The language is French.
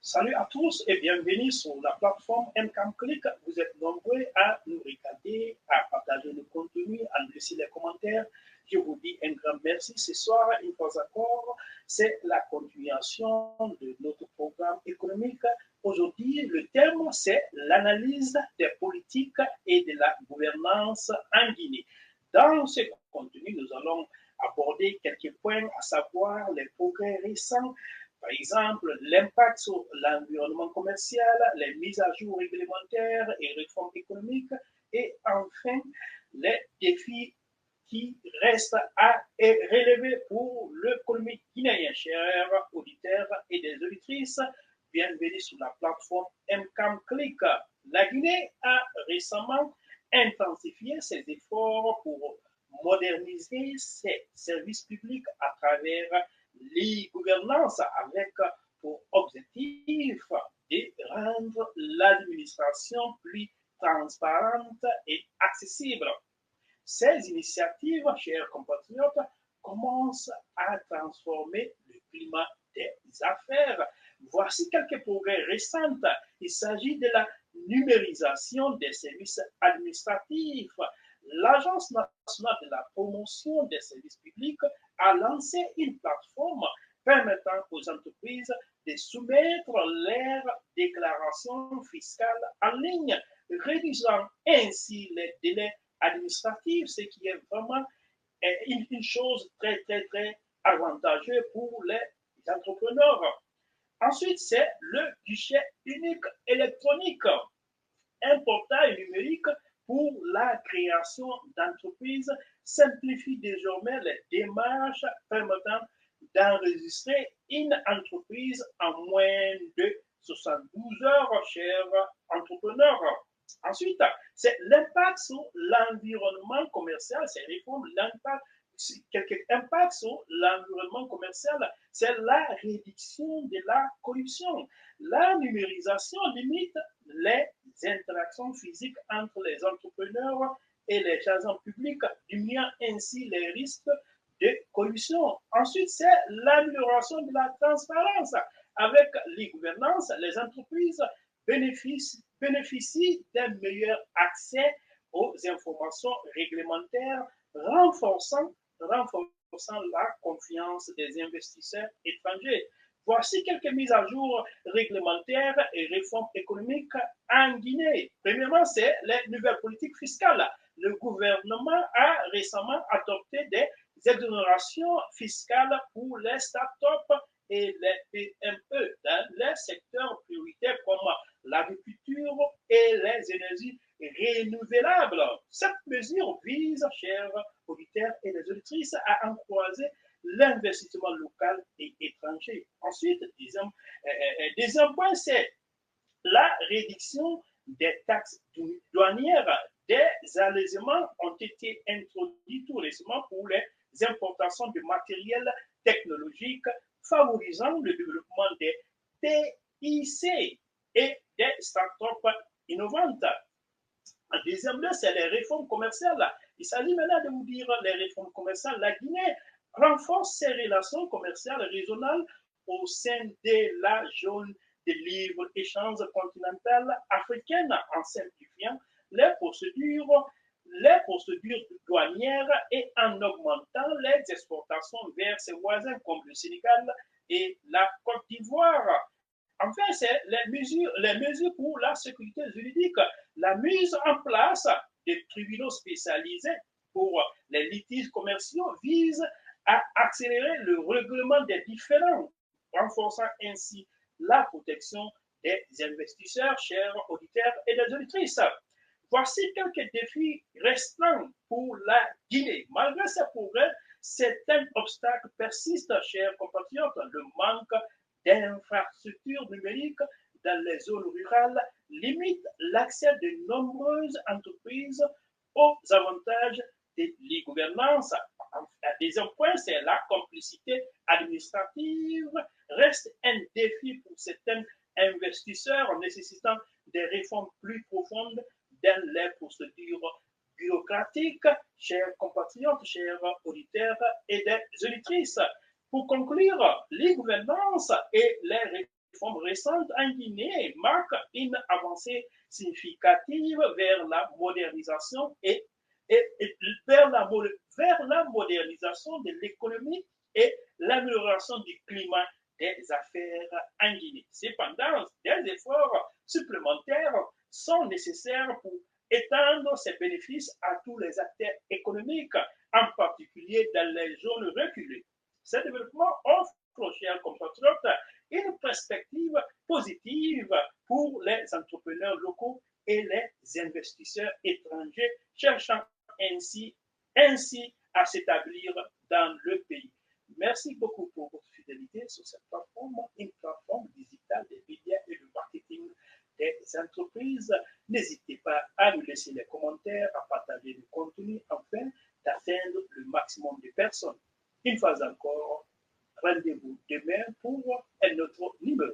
Salut à tous et bienvenue sur la plateforme MCAM Click. Vous êtes nombreux à nous regarder, à partager le contenu, à nous laisser les commentaires. Je vous dis un grand merci. Ce soir, une fois encore, c'est la continuation de notre programme économique. Aujourd'hui, le thème, c'est l'analyse des politiques et de la gouvernance en Guinée. Dans ce contenu, nous allons aborder quelques points, à savoir les progrès récents, par exemple, l'impact sur l'environnement commercial, les mises à jour réglementaires et réformes économiques, et enfin, les défis qui restent à relever pour l'économie guinéenne. Chers auditeurs et des auditrices, bienvenue sur la plateforme MCAM Click. La Guinée a récemment intensifié ses efforts pour moderniser ses services publics à travers l'e-gouvernance avec pour objectif de rendre l'administration plus transparente et accessible. Ces initiatives, chers compatriotes, commencent à transformer le climat des affaires. Voici quelques progrès récents. Il s'agit de la numérisation des services administratifs. L'Agence nationale de la promotion des services publics a lancé une plateforme permettant aux entreprises de soumettre leurs déclarations fiscales en ligne, réduisant ainsi les délais administratifs, ce qui est vraiment une chose très, très, très avantageuse pour les entrepreneurs. Ensuite, c'est le guichet unique électronique, un portail numérique pour la création d'entreprises simplifie désormais les démarches permettant d'enregistrer une entreprise en moins de 72 heures, chers entrepreneurs. Ensuite, c'est l'impact sur l'environnement commercial, c'est réforme l'impact quelques impacts sur l'environnement commercial, c'est la réduction de la corruption. La numérisation limite les interactions physiques entre les entrepreneurs et les agents publics, diminuant ainsi les risques de corruption. Ensuite, c'est l'amélioration de la transparence. Avec l'e-gouvernance, les entreprises bénéficient d'un meilleur accès aux informations réglementaires, renforçant la confiance des investisseurs étrangers. Voici quelques mises à jour réglementaires et réformes économiques en Guinée. Premièrement, c'est les nouvelles politiques fiscales. Le gouvernement a récemment adopté des exonérations fiscales pour les start-up et les PME dans les secteurs prioritaires comme l'agriculture et les énergies renouvelables. Cette mesure vise, chers auditeurs et les auditrices, à encourager l'investissement local et étranger. Ensuite, deuxième point, c'est la réduction des taxes douanières. Des allégements ont été introduits tout récemment pour les importations de matériel technologique, favorisant le développement des TIC et des startups innovantes. En deuxième lieu, c'est les réformes commerciales. Il s'agit maintenant de vous dire les réformes commerciales. La Guinée renforce ses relations commerciales régionales au sein de la zone de libre-échange continentale africaine en simplifiant les procédures douanières et en augmentant les exportations vers ses voisins comme le Sénégal et la Côte d'Ivoire. Enfin, c'est les mesures pour la sécurité juridique, la mise en place des tribunaux spécialisés pour les litiges commerciaux vise à accélérer le règlement des différends, renforçant ainsi la protection des investisseurs, chers auditeurs et des auditrices. Voici quelques défis restants pour la Guinée. Malgré ces progrès, certains obstacles persistent, chers compatriotes. Le manque d'infrastructures numériques dans les zones rurales limite l'accès de nombreuses entreprises aux avantages de l'e-gouvernance. Un deuxième point, c'est la complicité administrative reste un défi pour certains investisseurs nécessitant des réformes plus profondes dans les procédures bureaucratiques, chers compatriotes, chers auditeurs et des auditrices. Pour conclure, les gouvernances et les réformes récentes en Guinée marquent une avancée significative vers la modernisation et vers la modernisation de l'économie et l'amélioration du climat des affaires en Guinée. Cependant, des efforts supplémentaires sont nécessaires pour étendre ces bénéfices à tous les acteurs économiques, en particulier dans les zones reculées. Ce développement offre aux chers compatriotes une perspective positive pour les entrepreneurs locaux et les investisseurs étrangers cherchant ainsi à s'établir dans le pays. Merci beaucoup pour votre fidélité sur cette plateforme, une plateforme digitale des médias et du marketing des entreprises. N'hésitez pas à nous laisser les commentaires, à partager le contenu afin d'atteindre le maximum de personnes. Une fois encore, rendez-vous demain pour un autre numéro.